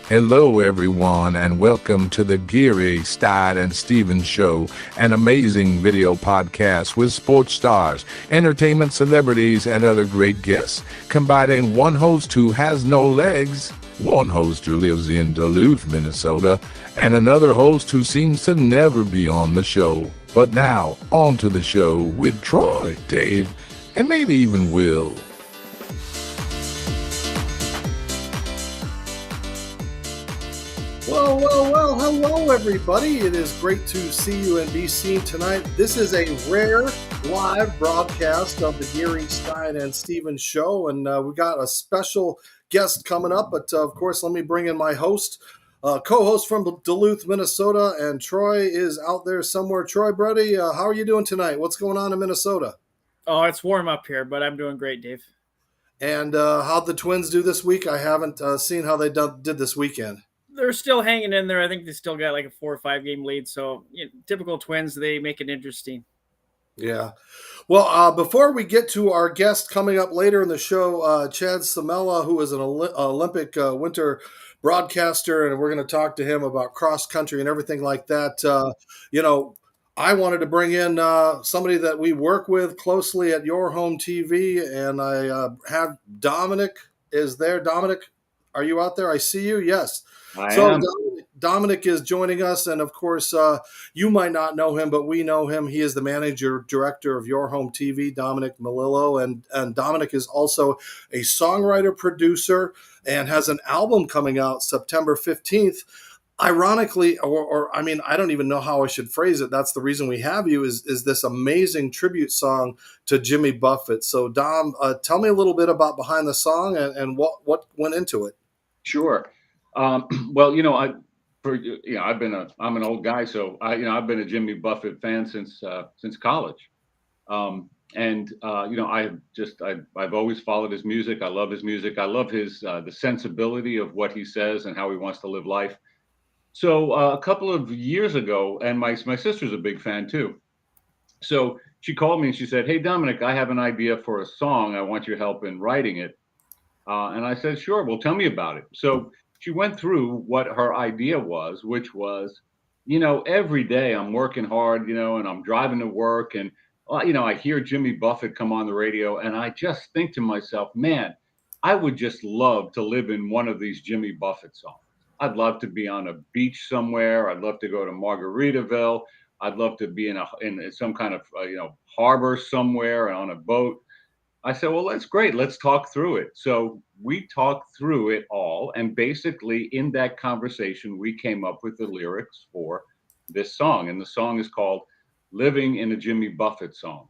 Hello, everyone, and welcome to the Geary, Stein, and Stevens Show, an amazing video podcast with sports stars, entertainment celebrities, and other great guests, combining one host who has no legs, one host who lives in Duluth, Minnesota, and another host who seems to never be on the show. But now, on to the show with Troy, Dave, and maybe even Will. Well, hello everybody. It is great to see you and be seen tonight. This is a rare live broadcast of the Geary, Stein, and Stevens Show, and we got a special guest coming up, but of course, let me bring in my host, co-host from Duluth, Minnesota, and Troy is out there somewhere. Troy, buddy, how are you doing tonight? What's going on in Minnesota? Oh, it's warm up here, but I'm doing great, Dave. And how'd the Twins do this week? I haven't seen how they did this weekend. They're still hanging in there. I think they still got like a 4 or 5 game lead. So typical Twins, they make it interesting. Yeah. Well, before we get to our guest coming up later in the show, Chad Salmela, who is an Olympic winter broadcaster, and we're going to talk to him about cross country and everything like that. I wanted to bring in somebody that we work with closely at Your Home TV, and I have Domenic is there. Domenic, are you out there? I see you. Yes. I am. Domenic is joining us, and of course, you might not know him, but we know him. He is the manager director of Your Home TV, Domenic Melillo, and Domenic is also a songwriter, producer, and has an album coming out September 15th. Ironically, I don't even know how I should phrase it. That's the reason we have you is this amazing tribute song to Jimmy Buffett. So, Dom, tell me a little bit about behind the song and what went into it. Sure. I'm an old guy, so I've been a Jimmy Buffett fan since college, I've always followed his music. I love his music. I love his the sensibility of what he says and how he wants to live life. So a couple of years ago, and my sister's a big fan too. So she called me and she said, "Hey, Domenic, I have an idea for a song. I want your help in writing it." And I said, "Sure. Well, tell me about it." So she went through what her idea was, which was, every day I'm working hard, and I'm driving to work, and I hear Jimmy Buffett come on the radio, and I just think to myself, man, I would just love to live in one of these Jimmy Buffett songs. I'd love to be on a beach somewhere. I'd love to go to Margaritaville. I'd love to be in some kind of harbor somewhere on a boat. I said, well, that's great. Let's talk through it. So we talked through it all. And basically in that conversation, we came up with the lyrics for this song. And the song is called Living in a Jimmy Buffett Song.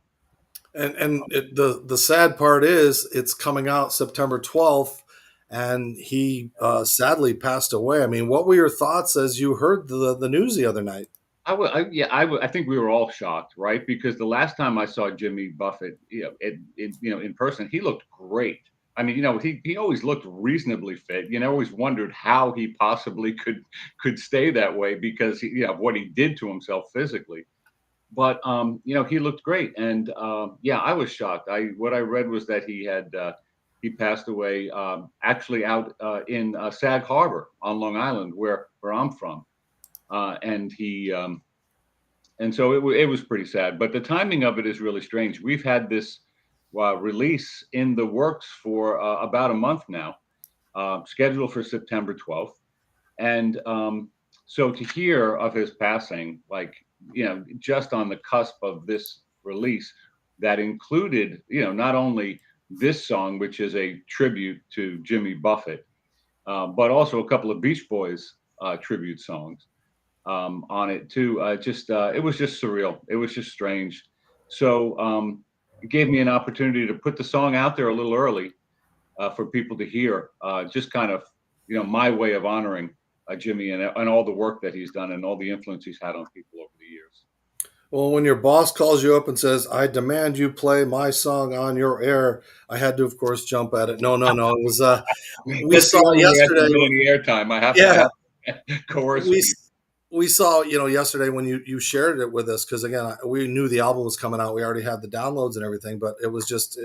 The sad part is it's coming out September 12th, and he sadly passed away. I mean, what were your thoughts as you heard the news the other night? I think we were all shocked, right? Because the last time I saw Jimmy Buffett, in person, he looked great. I mean, he always looked reasonably fit. Always wondered how he possibly could stay that way because of what he did to himself physically. But he looked great, and I was shocked. What I read was that he passed away actually out in Sag Harbor on Long Island, where I'm from. And so it was pretty sad, but the timing of it is really strange. We've had this release in the works for about a month now, scheduled for September 12th. And so to hear of his passing, just on the cusp of this release that included, not only this song, which is a tribute to Jimmy Buffett, but also a couple of Beach Boys tribute songs. On it too. It was just surreal. It was just strange. So it gave me an opportunity to put the song out there a little early for people to hear. Just kind of, my way of honoring Jimmy and all the work that he's done and all the influence he's had on people over the years. Well, when your boss calls you up and says, "I demand you play my song on your air," I had to, of course, jump at it. No. It was we saw yesterday. The airtime. I have to coerce. we saw, yesterday when you shared it with us, because again, we knew the album was coming out. We already had the downloads and everything, but it was just,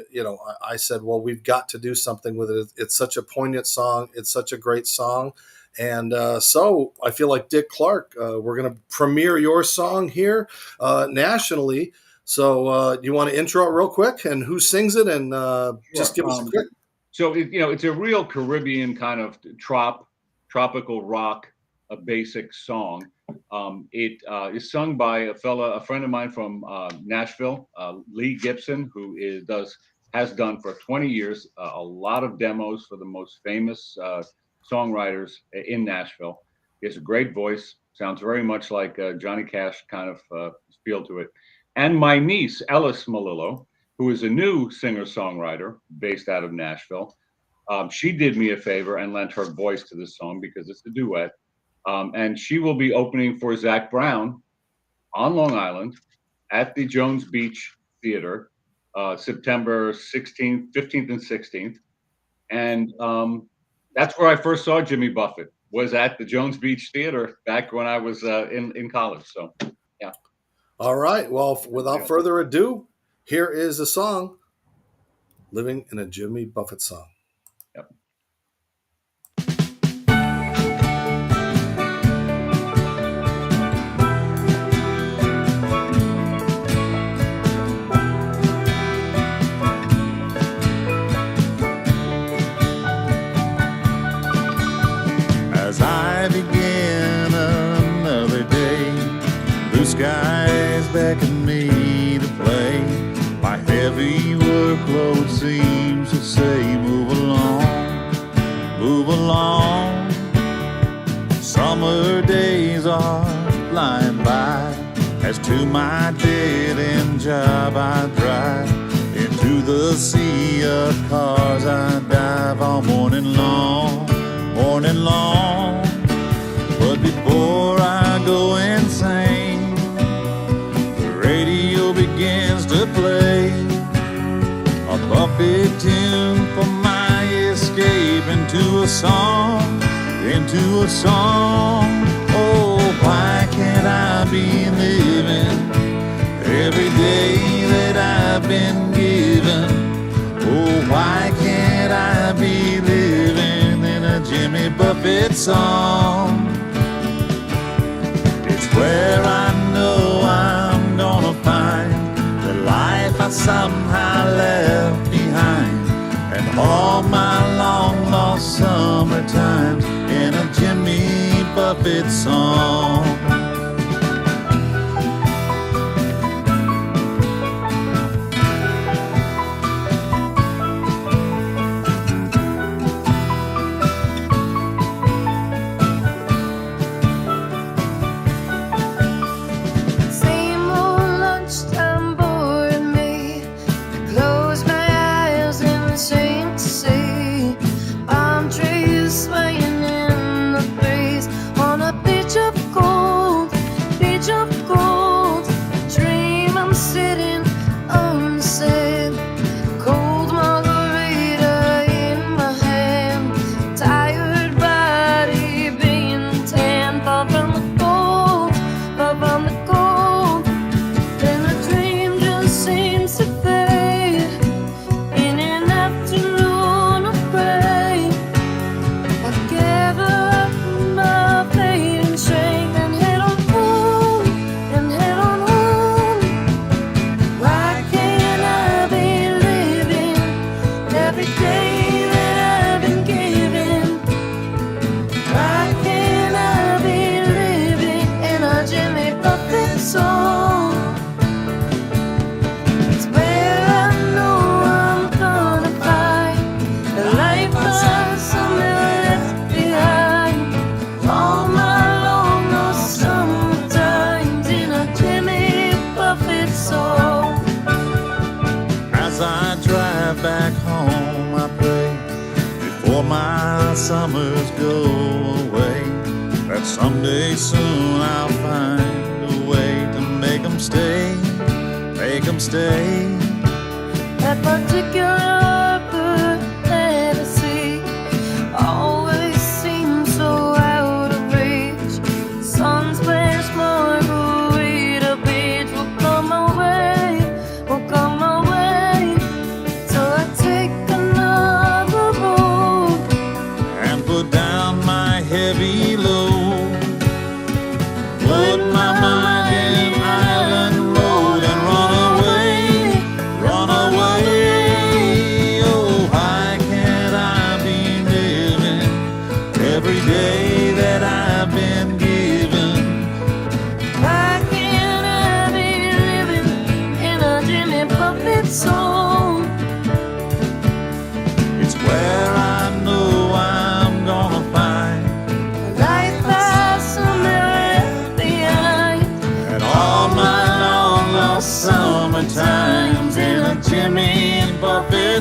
I said, well, we've got to do something with it. It's such a poignant song. It's such a great song. And so I feel like Dick Clark, we're going to premiere your song here nationally. So do you want to intro it real quick and who sings it, and just give us a quick. So, it's a real Caribbean kind of tropical rock, a basic song. It is sung by a friend of mine from Nashville, Lee Gibson, who has done for 20 years a lot of demos for the most famous songwriters in Nashville. He has a great voice, sounds very much like Johnny Cash kind of feel to it. And my niece, Ellis Melillo, who is a new singer-songwriter based out of Nashville. She did me a favor and lent her voice to this song because it's a duet. And she will be opening for Zach Brown on Long Island at the Jones Beach Theater, September 16th, 15th, and 16th. And that's where I first saw Jimmy Buffett, was at the Jones Beach Theater back when I was in college. So, yeah. All right. Well, without further ado, here is the song, Living in a Jimmy Buffett Song. Yep. As I begin another day, blue skies beckon me to play. My heavy workload seems to say, move along, move along. Summer days are flying by, as to my dead-end job I drive. Into the sea of cars I dive all morning long, morning long. But before I go insane, the radio begins to play a Buffett tune for my escape into a song, into a song. Oh, why can't I be living every day that I've been given? Oh, why can't I be living in a Jimmy Buffett song? It's where I know I'm gonna find the life I somehow left behind, and all my long lost summer times in a Jimmy Buffett song. Summers go away, that someday soon I'll find a way to make them stay, make them stay. That particular bird that I see always seems so out of reach. The sun's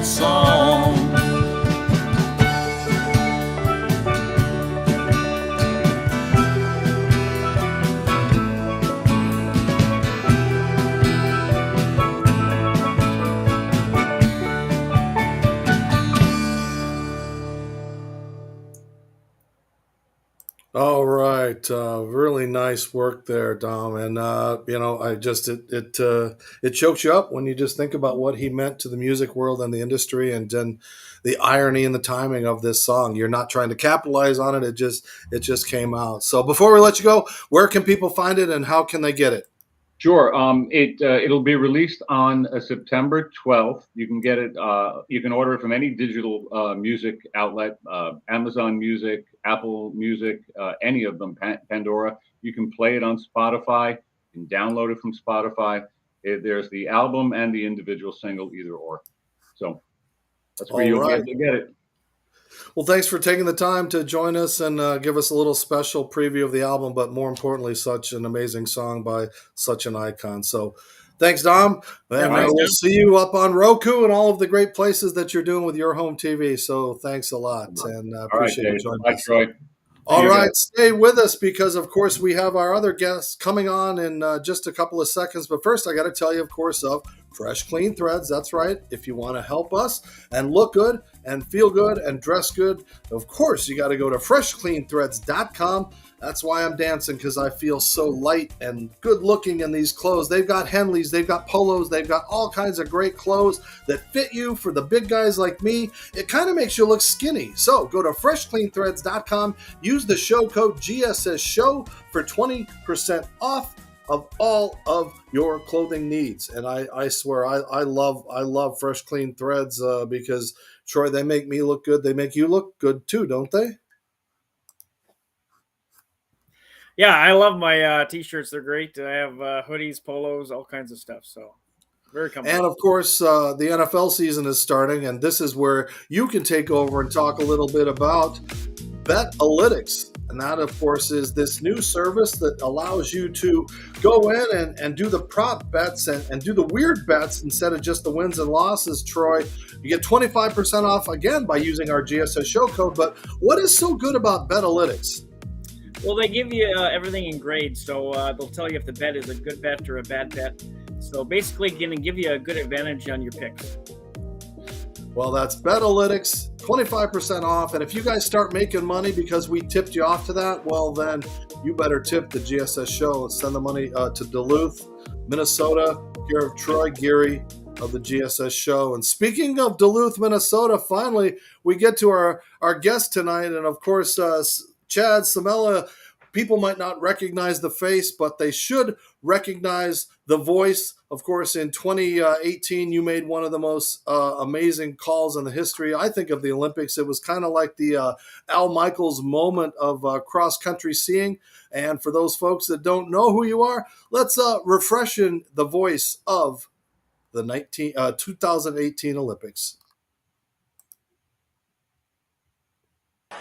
Buffett Song. All right, really nice work there, Dom. And I just it chokes you up when you just think about what he meant to the music world and the industry, and then the irony and the timing of this song. You're not trying to capitalize on it; it just came out. So before we let you go, where can people find it, and how can they get it? Sure. It'll be released on September 12th. You can get it. You can order it from any digital music outlet, Amazon Music, Apple Music, any of them, Pandora. You can play it on Spotify. You can download it from Spotify. There's the album and the individual single, either or. So that's where you'll be able to get it. Well, thanks for taking the time to join us and give us a little special preview of the album, but more importantly, such an amazing song by such an icon. So thanks, Dom. And we'll see you up on Roku and all of the great places that you're doing with your home TV. So thanks a lot. And appreciate you joining us. Troy. All right, stay with us because, of course, we have our other guests coming on in just a couple of seconds. But first, I got to tell you, of course, of Fresh Clean Threads. That's right. If you want to help us and look good and feel good and dress good, of course, you got to go to freshcleanthreads.com. That's why I'm dancing, because I feel so light and good looking in these clothes. They've got Henleys, they've got polos, they've got all kinds of great clothes that fit you for the big guys like me. It kind of makes you look skinny. So go to freshcleanthreads.com, use the show code GSS SHOW for 20% off of all of your clothing needs. And I swear, I love Fresh Clean Threads because, Troy, they make me look good. They make you look good too, don't they? Yeah, I love my t-shirts. They're great. I have hoodies, polos, all kinds of stuff. So very comfortable. And of course, the NFL season is starting, and this is where you can take over and talk a little bit about Betalytics. And that, of course, is this new service that allows you to go in and do the prop bets and do the weird bets instead of just the wins and losses, Troy. You get 25% off, again, by using our GSS show code. But what is so good about Betalytics? Well, they give you everything in grades, so they'll tell you if the bet is a good bet or a bad bet. So basically, going to give you a good advantage on your picks. Well, that's Betalytics, 25% off. And if you guys start making money because we tipped you off to that, well, then you better tip the GSS show and send the money to Duluth, Minnesota, care of Troy Geary of the GSS show. And speaking of Duluth, Minnesota, finally, we get to our guest tonight. And of course, Chad Salmela. People might not recognize the face, but they should recognize the voice. Of course, in 2018, you made one of the most amazing calls in the history, I think, of the Olympics. It was kind of like the Al Michaels moment of cross-country skiing. And for those folks that don't know who you are, let's refreshen the voice of the 2018 Olympics.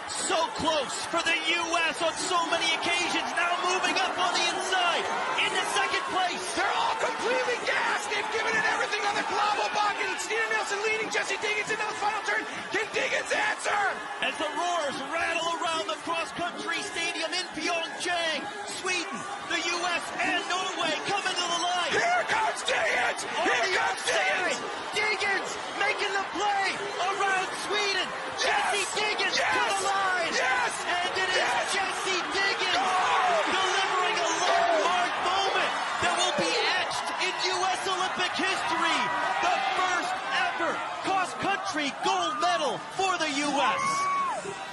So close for the U.S. on so many occasions, now moving up on the inside, into second place. They're all completely gassed. They've given it everything on the global bucket. It's Steven Nielsen leading Jesse Diggins into the final turn. Can Diggins answer? As the roars rattle around the cross-country stadium in Pyeongchang, Sweden, the U.S. and Norway come into the line. Here comes Diggins! Here comes Diggins! Diggins making the play around Sweden. Jesse Diggins to the line. Yes! And it is Jesse Diggins delivering a landmark moment that will be etched in U.S. Olympic history. The first ever cross-country gold medal for the U.S.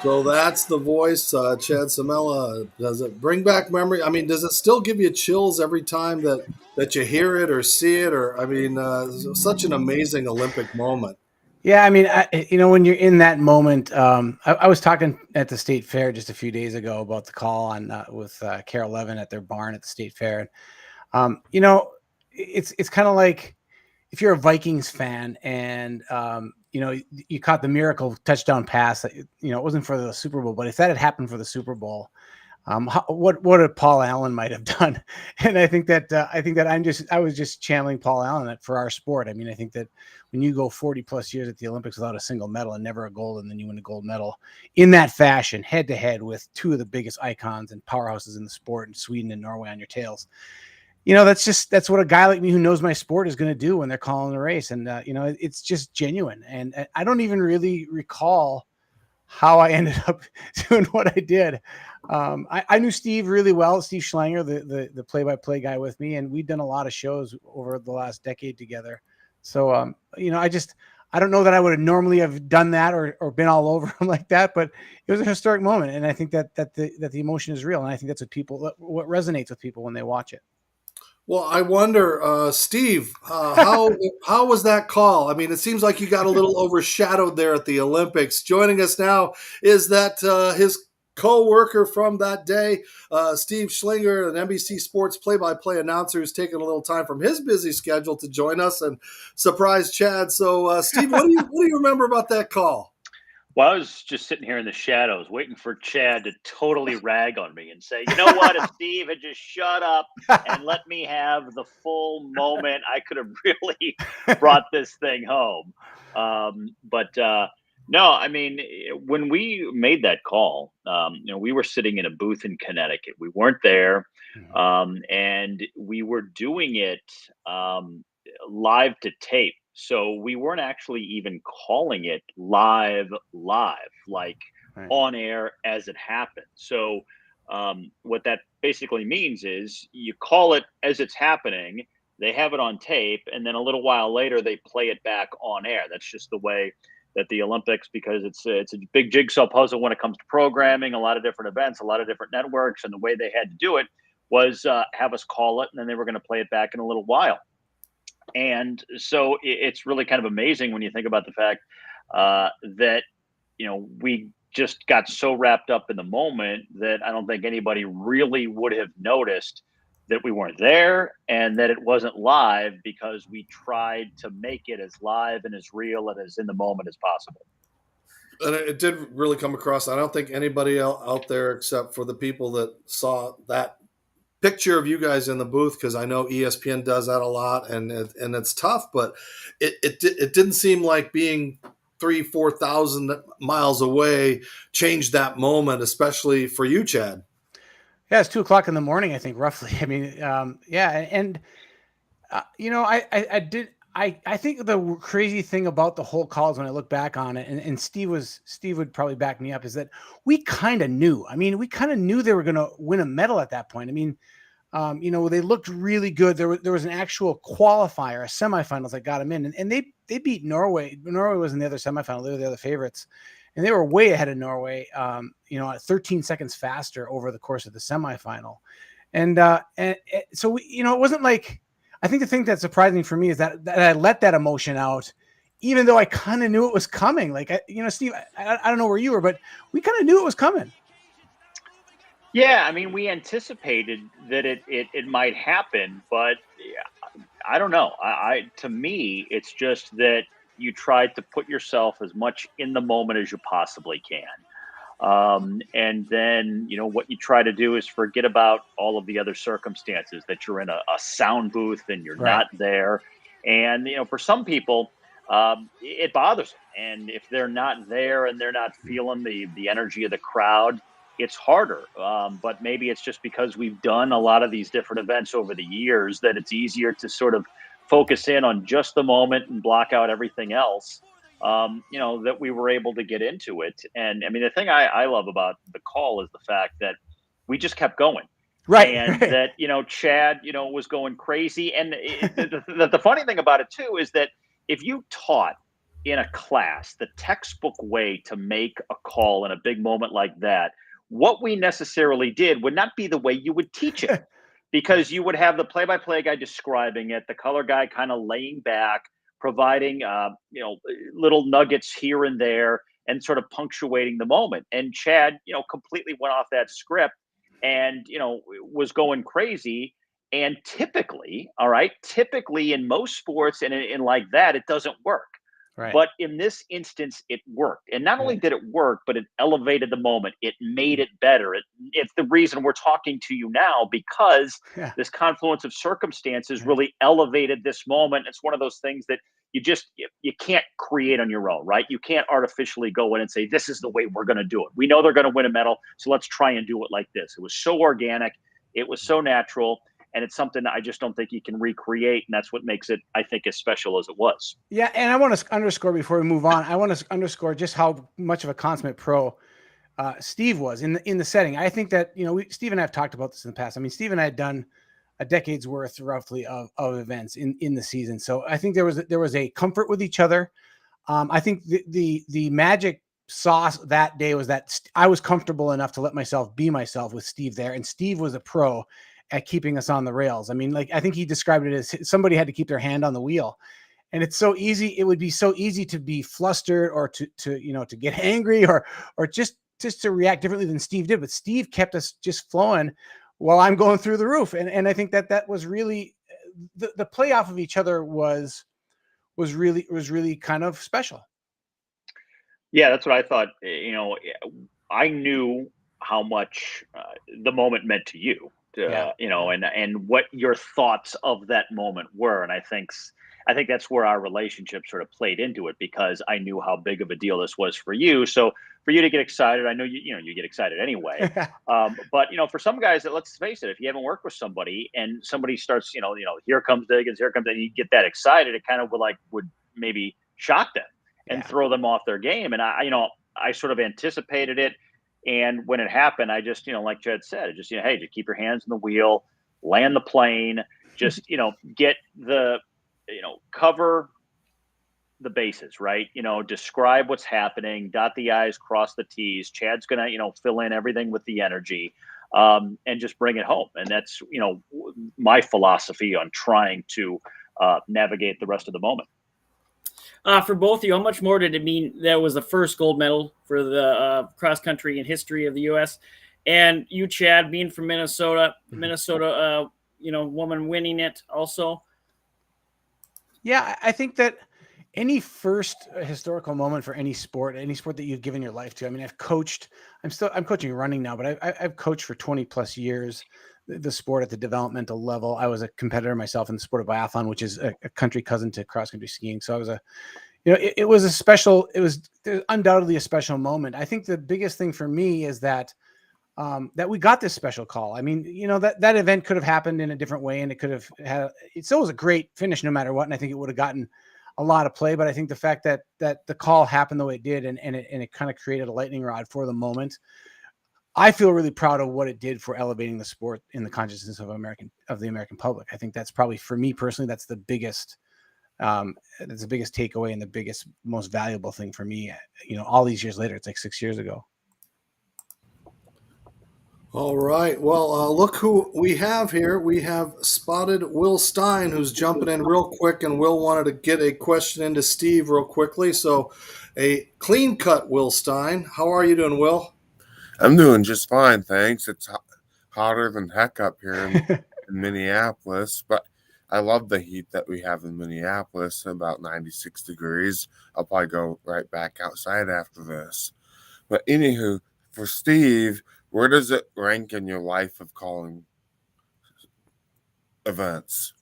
So that's the voice, Chad Salmela. Does it bring back memory? I mean, does it still give you chills every time that you hear it or see it? Or, I mean, such an amazing Olympic moment. Yeah, I mean, when you're in that moment, I was talking at the State Fair just a few days ago about the call on with Carol Levin at their barn at the State Fair. It's kind of like if you're a Vikings fan and you caught the miracle touchdown pass. It wasn't for the Super Bowl, but if that had happened for the Super Bowl, what a Paul Allen might have done. And I think that I was just channeling Paul Allen for our sport. I mean, I think that when you go 40 plus years at the Olympics without a single medal and never a gold, and then you win a gold medal in that fashion, head to head with two of the biggest icons and powerhouses in the sport in Sweden and Norway on your tails. That's what a guy like me who knows my sport is going to do when they're calling the race. And, it's just genuine. And I don't even really recall how I ended up doing what I did. I knew Steve really well, Steve Schlanger, the play-by-play guy with me, and we'd done a lot of shows over the last decade together. So, I don't know that I would have normally have done that or been all over him like that, but it was a historic moment. And I think that the emotion is real. And I think that's what resonates with people when they watch it. Well, I wonder, Steve, how was that call? I mean, it seems like you got a little overshadowed there at the Olympics. Joining us now is that his co-worker from that day, Steve Schlinger, an NBC Sports play-by-play announcer who's taking a little time from his busy schedule to join us and surprise Chad. So, Steve, what do you remember about that call? Well, I was just sitting here in the shadows waiting for Chad to totally rag on me and say, you know what, if Steve had just shut up and let me have the full moment, I could have really brought this thing home. No, I mean, when we made that call, we were sitting in a booth in Connecticut. We weren't there, and we were doing it live to tape. So we weren't actually even calling it live, like Right. on air as it happened. So what that basically means is you call it as it's happening, they have it on tape, and then a little while later they play it back on air. That's just the way that the Olympics, because it's a big jigsaw puzzle when it comes to programming, a lot of different events, a lot of different networks, and the way they had to do it was have us call it, and then they were going to play it back in a little while. And so it's really kind of amazing when you think about the fact that, we just got so wrapped up in the moment that I don't think anybody really would have noticed that we weren't there and that it wasn't live, because we tried to make it as live and as real and as in the moment as possible. And it did really come across. I don't think anybody out there, except for the people that saw that picture of you guys in the booth, because I know ESPN does that a lot, and it's tough, but it didn't seem like being 3,000-4,000 miles away changed that moment, especially for you, Chad. Yeah, it's 2:00 in the morning, I think, roughly. I mean, yeah, and I think the crazy thing about the whole call is when I look back on it, and Steve would probably back me up, is that we kind of knew. I mean, we kind of knew they were going to win a medal at that point. I mean, they looked really good. There was an actual qualifier, a semifinals that got them in, and they beat Norway. Norway was in the other semifinal. They were the other favorites, and they were way ahead of Norway. 13 seconds faster over the course of the semifinal, and so it wasn't like. I think the thing that's surprising for me is that I let that emotion out, even though I kind of knew it was coming. Like, Steve, I don't know where you were, but we kind of knew it was coming. Yeah, I mean, we anticipated that it might happen, but I don't know. To me, it's just that you try to put yourself as much in the moment as you possibly can. And then, what you try to do is forget about all of the other circumstances, that you're in a sound booth and you're Right. not there. And, for some people, it bothers them. And if they're not there and they're not feeling the energy of the crowd, it's harder. But maybe it's just because we've done a lot of these different events over the years that it's easier to sort of focus in on just the moment and block out everything else. That we were able to get into it. And I mean, the thing I love about the call is the fact that we just kept going. Right. And right. that, Chad, was going crazy. And the funny thing about it too is that if you taught in a class the textbook way to make a call in a big moment like that, what we necessarily did would not be the way you would teach it. Because you would have the play-by-play guy describing it, the color guy kind of laying back, providing little nuggets here and there and sort of punctuating the moment. And Chad, completely went off that script and was going crazy. And typically in most sports and in like that, it doesn't work. Right. But in this instance, it worked. And not only did it work, but it elevated the moment. It made it better. It's the reason we're talking to you now, because Yeah. this confluence of circumstances really elevated this moment. It's one of those things that you can't create on your own, right? You can't artificially go in and say, this is the way we're going to do it. We know they're going to win a medal, so let's try and do it like this. It was so organic. It was so natural. And it's something that I just don't think you can recreate. And that's what makes it, I think, as special as it was. Yeah, and I want to underscore before we move on. I want to underscore just how much of a consummate pro Steve was in the setting. I think that Steve and I have talked about this in the past. I mean, Steve and I had done a decade's worth roughly of events in the season, so I think there was a comfort with each other. I think the magic sauce that day was that I was comfortable enough to let myself be myself with Steve there, and Steve was a pro at keeping us on the rails. I mean, like, I think he described it as somebody had to keep their hand on the wheel. And it's so easy. It would be so easy to be flustered or to get angry or just to react differently than Steve did. But Steve kept us just flowing while I'm going through the roof. And I think that was really the play off of each other was really kind of special. Yeah, that's what I thought. I knew how much the moment meant to you. And what your thoughts of that moment were. And I think that's where our relationship sort of played into it, because I knew how big of a deal this was for you. So for you to get excited, I know you get excited anyway. But for some guys, let's face it, if you haven't worked with somebody and somebody starts, here comes Diggins, here comes, and you get that excited, it kind of would maybe shock them and throw them off their game. And I sort of anticipated it. And when it happened, I just, like Jed said, hey, just keep your hands on the wheel, land the plane, just, get the, cover the bases, right? Describe what's happening, dot the I's, cross the T's. Chad's going to, fill in everything with the energy, and just bring it home. And that's, my philosophy on trying to navigate the rest of the moment. For both of you, how much more did it mean that was the first gold medal for the cross country in history of the U.S.? And you, Chad, being from Minnesota, woman winning it also. Yeah, I think that any first historical moment for any sport that you've given your life to. I mean, I'm coaching running now, but I've coached for 20 plus years the sport at the developmental level. I was a competitor myself in the sport of biathlon, which is a country cousin to cross country skiing. So I was it was undoubtedly a special moment. I think the biggest thing for me is that we got this special call. I mean, that event could have happened in a different way, and it could have it still was a great finish no matter what. And I think it would have gotten a lot of play, but I think the fact that the call happened the way it did, and it kind of created a lightning rod for the moment. I feel really proud of what it did for elevating the sport in the consciousness of the American public. I think that's probably, for me personally, that's the biggest takeaway and the biggest, most valuable thing for me. All these years later, it's like 6 years ago. All right. Well, look who we have here. We have spotted Will Stein, who's jumping in real quick, and Will wanted to get a question into Steve real quickly. So, a clean cut Will Stein. How are you doing, Will? I'm doing just fine, thanks. It's hotter than heck up here in Minneapolis, but I love the heat that we have in Minneapolis, about 96 degrees. I'll probably go right back outside after this. But anywho, for Steve, where does it rank in your life of calling events?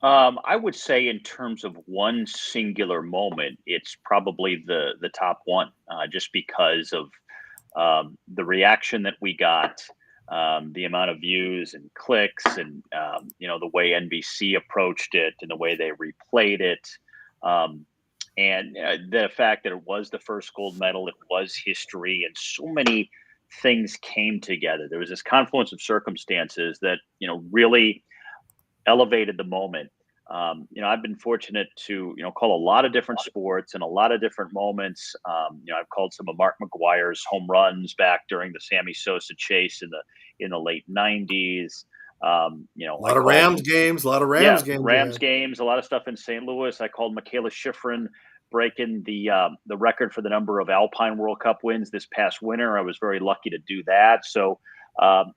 I would say in terms of one singular moment, it's probably the top one, just because of the reaction that we got, the amount of views and clicks, and the way NBC approached it and the way they replayed it, and the fact that it was the first gold medal, it was history, and so many things came together. There was this confluence of circumstances that really elevated the moment. I've been fortunate to, call a lot of different sports and a lot of different moments. I've called some of Mark McGuire's home runs back during the Sammy Sosa chase in the late 90s. A lot of Rams games, a lot of stuff in St. Louis. I called Michaela Schifrin breaking the record for the number of Alpine World Cup wins this past winter. I was very lucky to do that. So,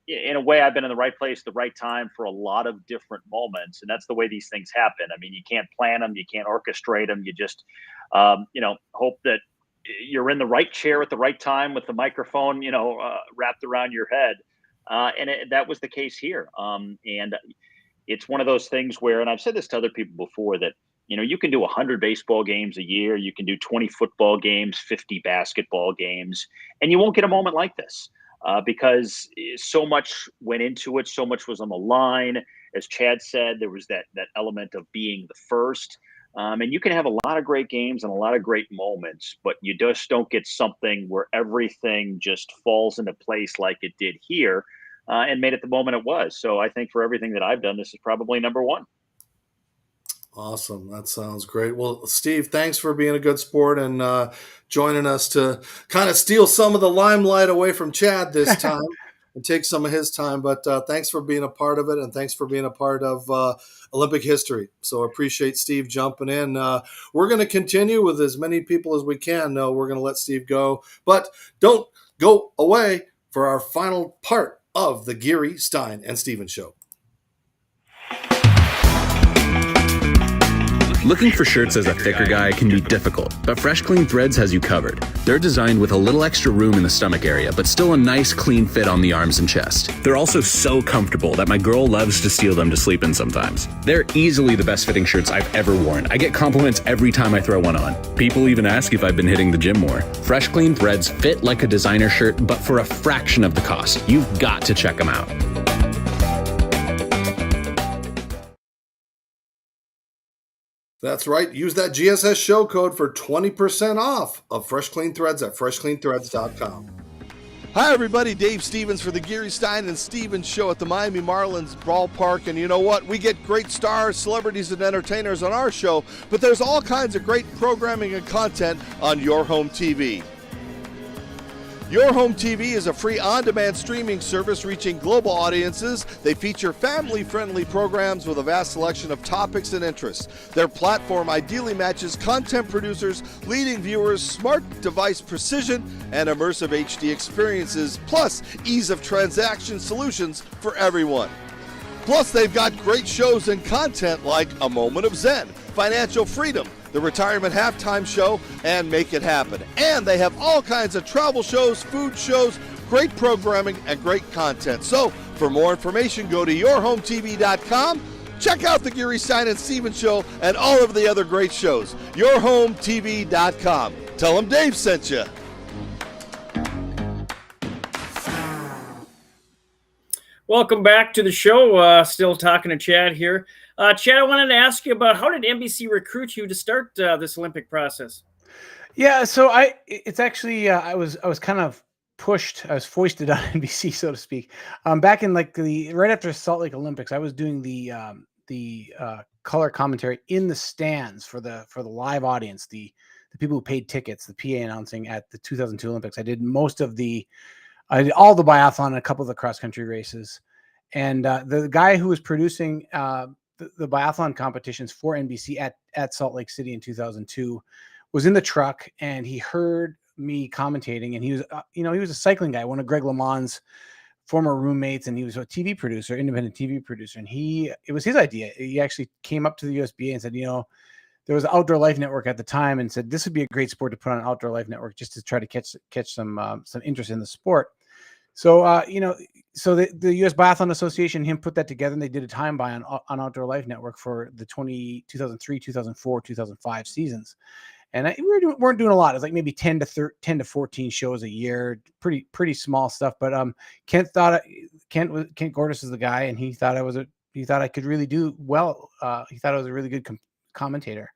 in a way, I've been in the right place, the right time for a lot of different moments. And that's the way these things happen. I mean, you can't plan them, you can't orchestrate them. You just, hope that you're in the right chair at the right time with the microphone, wrapped around your head. That was the case here. And it's one of those things where, and I've said this to other people before, that, you can do 100 baseball games a year, you can do 20 football games, 50 basketball games, and you won't get a moment like this. Because so much went into it, so much was on the line. As Chad said, there was that element of being the first. And you can have a lot of great games and a lot of great moments, but you just don't get something where everything just falls into place like it did here, and made it the moment it was. So I think for everything that I've done, this is probably number one. Awesome. That sounds great. Well, Steve, thanks for being a good sport and joining us to kind of steal some of the limelight away from Chad this time and take some of his time. But thanks for being a part of it, and thanks for being a part of Olympic history. So I appreciate Steve jumping in. We're going to continue with as many people as we can. No, we're going to let Steve go. But don't go away for our final part of the Geary, Stein, and Stevens Show. Looking for shirts as a thicker guy can be difficult, but Fresh Clean Threads has you covered. They're designed with a little extra room in the stomach area, but still a nice clean fit on the arms and chest. They're also so comfortable that my girl loves to steal them to sleep in sometimes. They're easily the best fitting shirts I've ever worn. I get compliments every time I throw one on. People even ask if I've been hitting the gym more. Fresh Clean Threads fit like a designer shirt, but for a fraction of the cost. You've got to check them out. That's right. Use that GSS show code for 20% off of Fresh Clean Threads at freshcleanthreads.com. Hi, everybody. Dave Stevens for the Geary, Stein, and Stevens Show at the Miami Marlins ballpark. And you know what? We get great stars, celebrities, and entertainers on our show, but there's all kinds of great programming and content on Your Home TV. Your Home TV is a free on-demand streaming service reaching global audiences. They feature family-friendly programs with a vast selection of topics and interests. Their platform ideally matches content producers, leading viewers, smart device precision, and immersive HD experiences, plus ease of transaction solutions for everyone. Plus, they've got great shows and content like A Moment of Zen, Financial Freedom, the Retirement Halftime Show, and Make It Happen. And they have all kinds of travel shows, food shows, great programming, and great content. So, for more information, go to yourhometv.com. Check out the Geary, Stein, and Stevens Show and all of the other great shows. yourhometv.com. Tell them Dave sent you. Welcome back to the show. Still talking to Chad here. Chad, I wanted to ask you about how did NBC recruit you to start this Olympic process? Yeah, so it's actually I was kind of pushed. I was foisted on NBC, so to speak. Back in like right after Salt Lake Olympics, I was doing the color commentary in the stands for the live audience, the people who paid tickets, the PA announcing at the 2002 Olympics. I did all the biathlon and a couple of the cross country races, and the guy who was producing the biathlon competitions for NBC at Salt Lake City in 2002 was in the truck, and he heard me commentating, and he was he was a cycling guy, one of Greg LeMond's former roommates, and he was a TV producer, independent TV producer, and it was his idea. He actually came up to the USBA and said, there was an Outdoor Life Network at the time, and said this would be a great sport to put on an Outdoor Life Network just to try to catch some interest in the sport. So, so the U.S. Biathlon Association, him put that together, and they did a time buy on Outdoor Life Network for the 2003, 2004, 2005 seasons. And we weren't doing a lot. It was like maybe 10 to 14 shows a year, pretty small stuff. But Kent Gordis is the guy, and he thought I could really do well. He thought I was a really good commentator.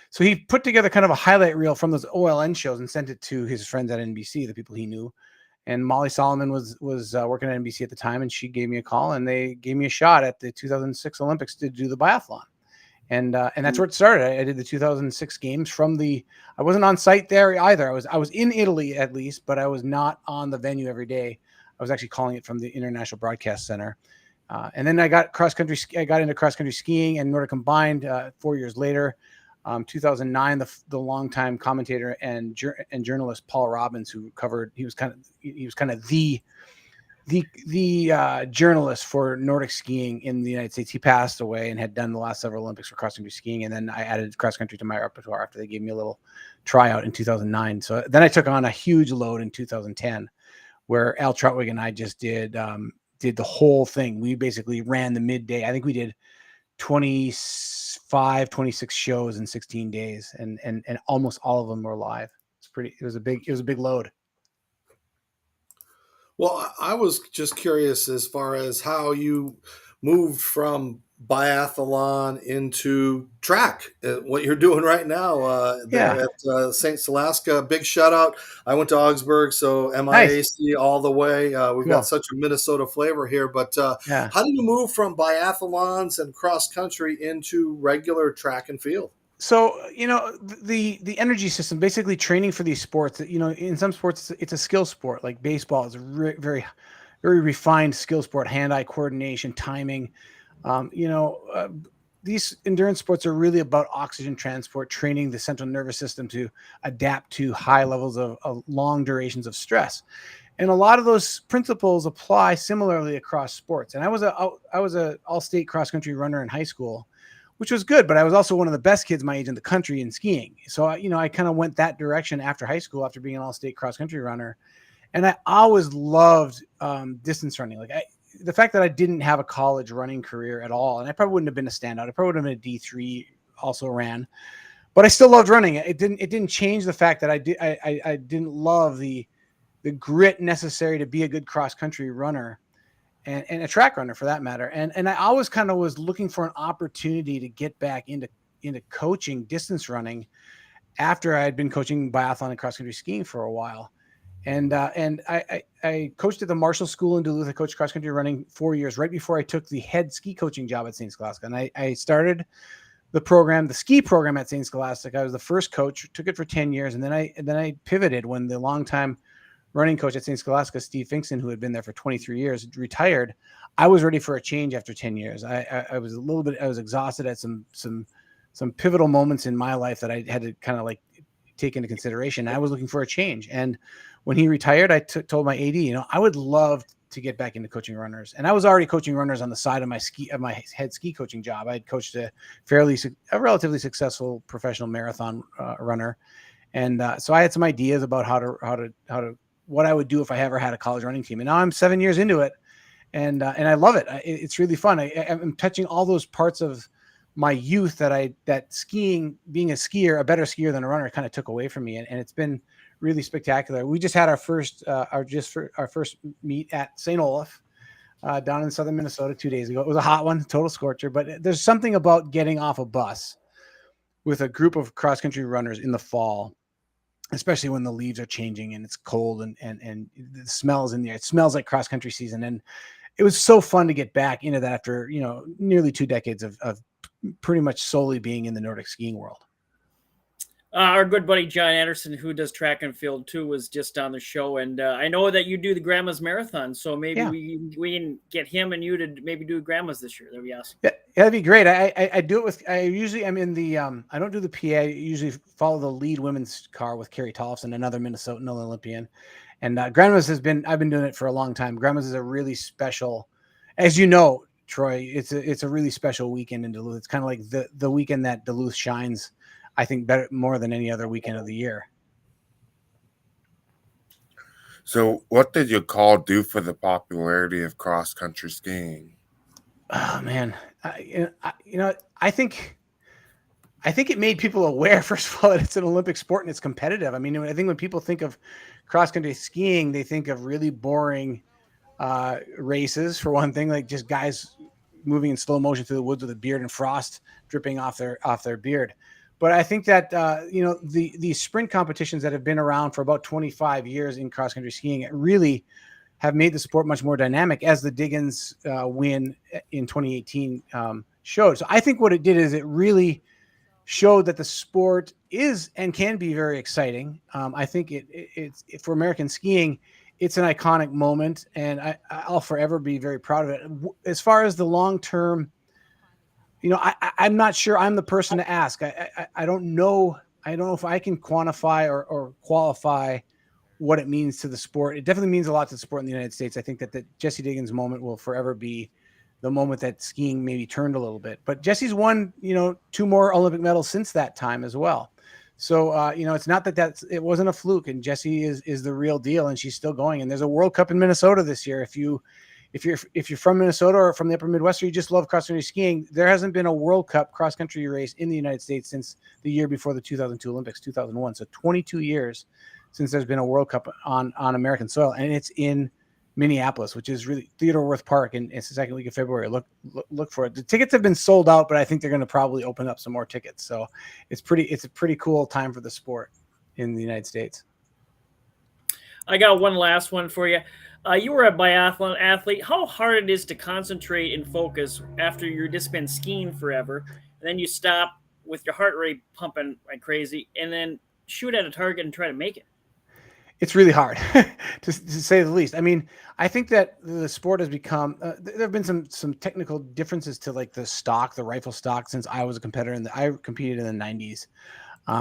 So he put together kind of a highlight reel from those OLN shows and sent it to his friends at NBC, the people he knew. And Molly Solomon was working at NBC at the time, and she gave me a call, and they gave me a shot at the 2006 Olympics to do the biathlon. And that's where it started. I did the 2006 games I wasn't on site there either. I was in Italy at least, but I was not on the venue every day. I was actually calling it from the International Broadcast Center. And then I got into cross country skiing and Nordic combined 4 years later. 2009, the longtime commentator and journalist Paul Robbins, he was kind of the the journalist for Nordic skiing in the United States. He passed away and had done the last several Olympics for cross country skiing. And then I added cross country to my repertoire after they gave me a little tryout in 2009. So then I took on a huge load in 2010, where Al Trotwig and I just did the whole thing. We basically ran the midday. I think we did 26 shows in 16 days, and almost all of them were live. It was a big load. Well, I was just curious as far as how you moved from biathlon into track, what you're doing right now there at St. Scholastica. Big shout out. I went to Augsburg, so MIAC all the way. We've got such a Minnesota flavor here. But how do you move from biathlons and cross country into regular track and field? So, the energy system, basically training for these sports, in some sports, it's a skill sport. Like baseball is a very, very refined skill sport, hand-eye coordination, timing. These endurance sports are really about oxygen transport, training the central nervous system to adapt to high levels of long durations of stress. And a lot of those principles apply similarly across sports. And I was a all-state cross-country runner in high school, which was good, but I was also one of the best kids my age in the country in skiing. So, I kind of went that direction after high school, after being an all-state cross-country runner. And I always loved distance running. Like the fact that I didn't have a college running career at all, and I probably wouldn't have been a standout. I probably would have been a D3, also ran, but I still loved running. It didn't change the fact that I didn't love the grit necessary to be a good cross-country runner. And a track runner for that matter. And I always kind of was looking for an opportunity to get back into coaching distance running after I had been coaching biathlon and cross country skiing for a while. And I coached at the Marshall School in Duluth. I coached cross country running 4 years, right before I took the head ski coaching job at St. Scholastica. And I started the ski program at St. Scholastica. I was the first coach, took it for 10 years. And then I pivoted when the longtime running coach at St. Scholastica, Steve Finkson, who had been there for 23 years, retired. I was ready for a change after 10 years. I was exhausted at some pivotal moments in my life that I had to kind of like take into consideration. I was looking for a change. And when he retired, I told my AD, I would love to get back into coaching runners. And I was already coaching runners on the side of my head ski coaching job. I had coached a relatively successful professional marathon runner. And so I had some ideas about how to what I would do if I ever had a college running team. And now I'm 7 years into it, and I love it. It's really fun. I'm touching all those parts of my youth that skiing, being a better skier than a runner, kind of took away from me. And it's been really spectacular. We just had our first meet at St. Olaf down in southern Minnesota 2 days ago. It was a hot one, total scorcher, but there's something about getting off a bus with a group of cross-country runners in the fall, especially when the leaves are changing and it's cold and the smells in the air. It smells like cross country season. And it was so fun to get back into that after, nearly 2 decades of pretty much solely being in the Nordic skiing world. Our good buddy John Anderson, who does track and field too, was just on the show. And I know that you do the Grandma's Marathon. So maybe we can get him and you to maybe do Grandma's this year. That'd be awesome. Yeah, that'd be great. I do it with, I am in the, I don't do the PA. I usually follow the lead women's car with Carrie Tollefson, another Minnesotan Olympian. And Grandma's I've been doing it for a long time. Grandma's is a really special, as you know, Troy, it's a really special weekend in Duluth. It's kind of like the weekend that Duluth shines, I think, more than any other weekend of the year. So what did your call do for the popularity of cross-country skiing? Oh, man. I think it made people aware, first of all, that it's an Olympic sport and it's competitive. I mean, I think when people think of cross-country skiing, they think of really boring races, for one thing, like just guys moving in slow motion through the woods with a beard and frost dripping off their beard. But I think that, the sprint competitions that have been around for about 25 years in cross-country skiing really have made the sport much more dynamic, as the Diggins win in 2018 showed. So I think what it did is it really showed that the sport is and can be very exciting. I think it's for American skiing, it's an iconic moment, and I'll forever be very proud of it. As far as the long-term, I'm not sure I'm the person to ask. I don't know. I don't know if I can quantify or qualify what it means to the sport. It definitely means a lot to the sport in the United States. I think that the Jesse Diggins moment will forever be the moment that skiing maybe turned a little bit. But Jesse's won, 2 more Olympic medals since that time as well. So, it's not that it wasn't a fluke, and Jessie is the real deal, and she's still going. And there's a World Cup in Minnesota this year. If you're from Minnesota or from the upper Midwest, or you just love cross country skiing, there hasn't been a World Cup cross country race in the United States since the year before the 2002 Olympics, 2001. So 22 years since there's been a World Cup on American soil, and it's in Minneapolis, which is really Theodore Wirth Park, and it's the second week of February. Look for it. The tickets have been sold out, but I think they're going to probably open up some more tickets. So it's a pretty cool time for the sport in the United States. I got one last one for you. You were a biathlon athlete. How hard it is to concentrate and focus after you've just been skiing forever, and then you stop with your heart rate pumping like crazy, and then shoot at a target and try to make it? It's really hard to say the least. I mean, I think that the sport has become, there have been some technical differences to like the rifle stock since I was a competitor, and I competed in the 90s.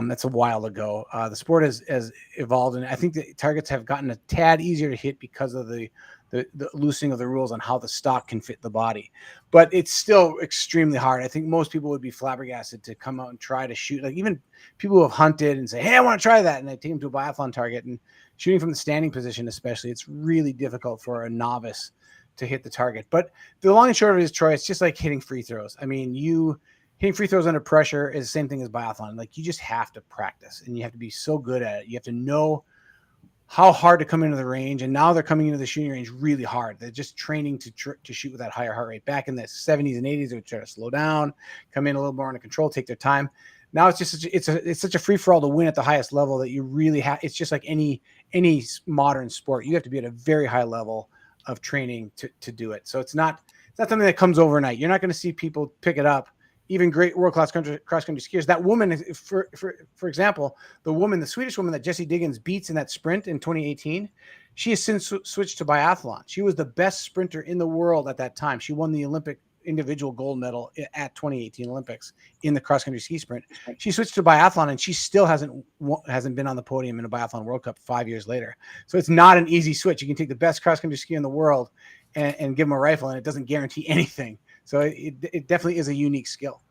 That's a while ago. The sport has evolved, and I think the targets have gotten a tad easier to hit because of the loosening of the rules on how the stock can fit the body. But it's still extremely hard. I think most people would be flabbergasted to come out and try to shoot. Like even people who have hunted and say, hey, I want to try that. And they take them to a biathlon target, and shooting from the standing position, especially, it's really difficult for a novice to hit the target. But the long and short of it is, Troy, it's just like hitting free throws. I mean, hitting free throws under pressure is the same thing as biathlon. Like you just have to practice, and you have to be so good at it. You have to know how hard to come into the range. And now they're coming into the shooting range really hard. They're just training to shoot with that higher heart rate. Back in the 70s and 80s, they would try to slow down, come in a little more under control, take their time. Now it's just it's such a free for all to win at the highest level that you really have. It's just like any modern sport. You have to be at a very high level of training to do it. So it's not something that comes overnight. You're not going to see people pick it up. Even great world-class cross-country skiers. That woman, for example, the Swedish woman that Jessie Diggins beats in that sprint in 2018, she has since switched to biathlon. She was the best sprinter in the world at that time. She won the Olympic individual gold medal at 2018 Olympics in the cross-country ski sprint. She switched to biathlon, and she still hasn't been on the podium in a biathlon World Cup 5 years later. So it's not an easy switch. You can take the best cross-country skier in the world and give them a rifle, and it doesn't guarantee anything. So it definitely is a unique skill.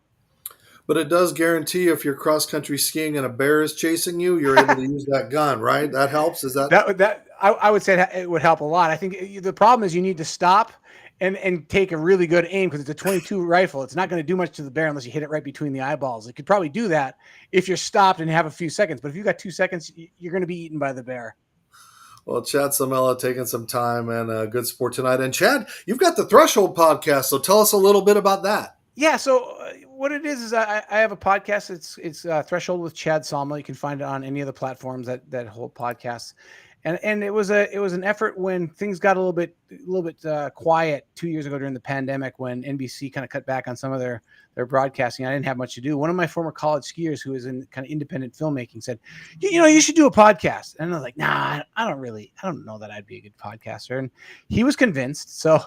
But it does guarantee if you're cross-country skiing and a bear is chasing you, you're able to use that gun, right? That helps? Is that I would say it would help a lot. I think the problem is you need to stop and take a really good aim, because it's a 22 rifle. It's not going to do much to the bear unless you hit it right between the eyeballs. It could probably do that if you're stopped and have a few seconds. But if you've got 2 seconds, you're going to be eaten by the bear. Well, Chad Salmela taking some time and good sport tonight. And Chad, you've got the Threshold podcast, so tell us a little bit about that. Yeah, so what it is I have a podcast. It's Threshold with Chad Salmela. You can find it on any of the platforms that hold podcasts. And it was an effort when things got a little bit quiet 2 years ago during the pandemic, when NBC kind of cut back on some of their broadcasting. I didn't have much to do. One of my former college skiers who was in kind of independent filmmaking said, you should do a podcast. And I was like, nah, I don't know that I'd be a good podcaster. And he was convinced. So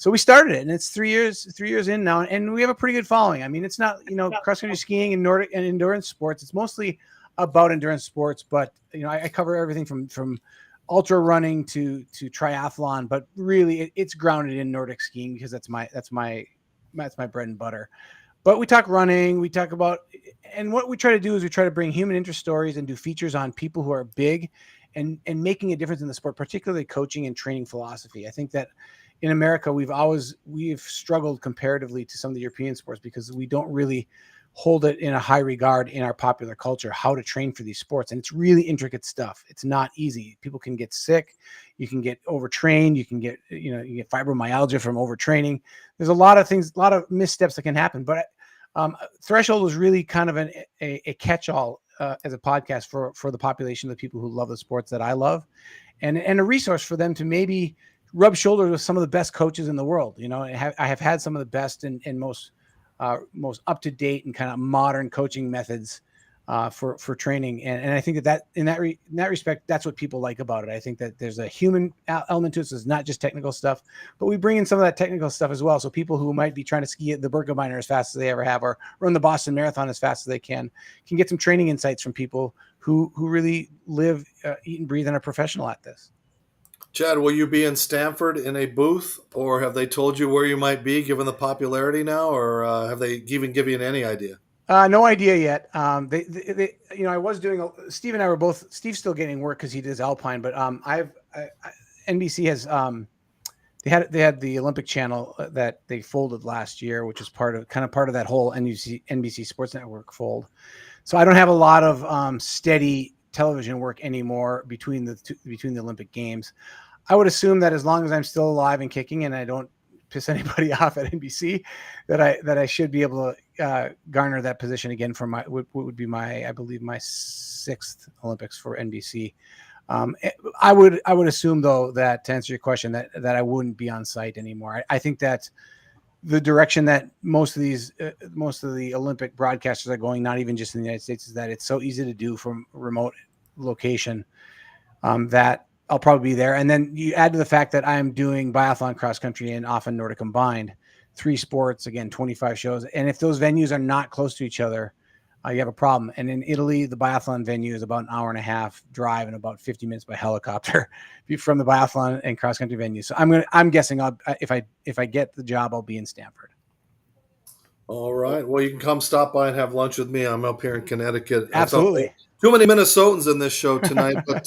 we started it, and it's 3 years in now, and we have a pretty good following. I mean, it's not, cross-country skiing and Nordic and endurance sports. It's mostly about endurance sports, but I cover everything from ultra running to triathlon, but really it's grounded in Nordic skiing because that's my bread and butter. But we talk running, we talk about, and what we try to do is we try to bring human interest stories and do features on people who are big and making a difference in the sport, particularly coaching and training philosophy. I think that in America, we've struggled comparatively to some of the European sports because we don't really hold it in a high regard in our popular culture, how to train for these sports. And it's really intricate stuff. It's not easy. People can get sick. You can get overtrained. You can get, you get fibromyalgia from overtraining. There's a lot of things, a lot of missteps that can happen. But Threshold was really kind of a catch-all as a podcast for the population of the people who love the sports that I love, and a resource for them to maybe rub shoulders with some of the best coaches in the world. I have had some of the best and most up-to-date and kind of modern coaching methods for training. And I think that in that respect, that's what people like about it. I think that there's a human element to it. So it's not just technical stuff, but we bring in some of that technical stuff as well. So people who might be trying to ski the Birkebeiner as fast as they ever have, or run the Boston Marathon as fast as they can get some training insights from people who really live, eat and breathe, and are professional at this. Chad, will you be in Stanford in a booth, or have they told you where you might be given the popularity now, or have they even given you any idea? No idea yet. They I was doing, Steve and I were both, Steve's still getting work because he does Alpine, but NBC has, they had the Olympic channel that they folded last year, which is part of that whole NBC Sports Network fold. So I don't have a lot of steady television work anymore between the Olympic Games. I would assume that as long as I'm still alive and kicking and I don't piss anybody off at NBC, that I should be able to garner that position again for what would be I believe my 6th Olympics for NBC. I would assume, though, that to answer your question, that I wouldn't be on site anymore. I think that the direction that most of the Olympic broadcasters are going, not even just in the United States, is that it's so easy to do from a remote location that I'll probably be there. And then you add to the fact that I'm doing biathlon, cross country, and often Nordic combined, 3 sports, again, 25 shows. And if those venues are not close to each other, you have a problem. And in Italy, the biathlon venue is about an hour and a half drive and about 50 minutes by helicopter from the biathlon and cross country venue. So I'm guessing if I get the job, I'll be in Stanford. All right. Well, you can come stop by and have lunch with me. I'm up here in Connecticut. Absolutely. Too many Minnesotans in this show tonight, but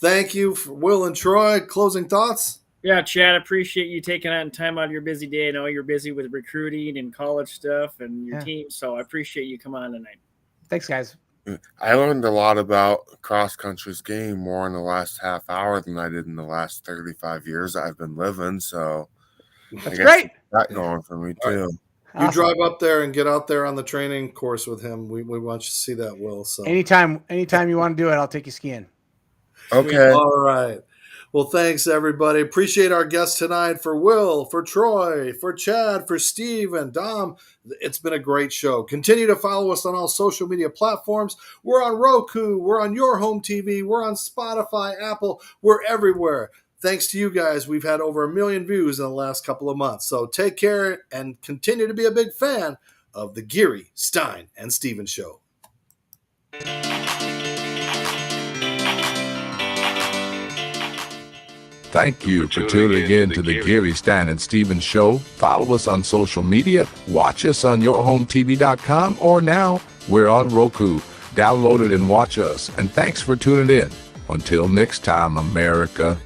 thank you, Will and Troy. Closing thoughts? Yeah, Chad, appreciate you taking out time out of your busy day. I know you're busy with recruiting and college stuff and your team, so I appreciate you coming on tonight. Thanks, guys. I learned a lot about cross country's game more in the last half hour than I did in the last 35 years I've been living. So that's great. That going for me too. You drive up there and get out there on the training course with him. We want you to see that, Will. So anytime you want to do it, I'll take you skiing. Okay. All right. Well, thanks, everybody. Appreciate our guests tonight. For Will, for Troy, for Chad, for Steve, and Dom. It's been a great show. Continue to follow us on all social media platforms. We're on Roku. We're on Your Home TV. We're on Spotify, Apple. We're everywhere. Thanks to you guys, we've had over 1 million views in the last couple of months. So take care and continue to be a big fan of the Geary, Stein, and Stevens Show. Thank you for tuning in to the Geary, Stein, and Stevens Show. Follow us on social media. Watch us on yourhometv.com, or now we're on Roku. Download it and watch us. And thanks for tuning in. Until next time, America.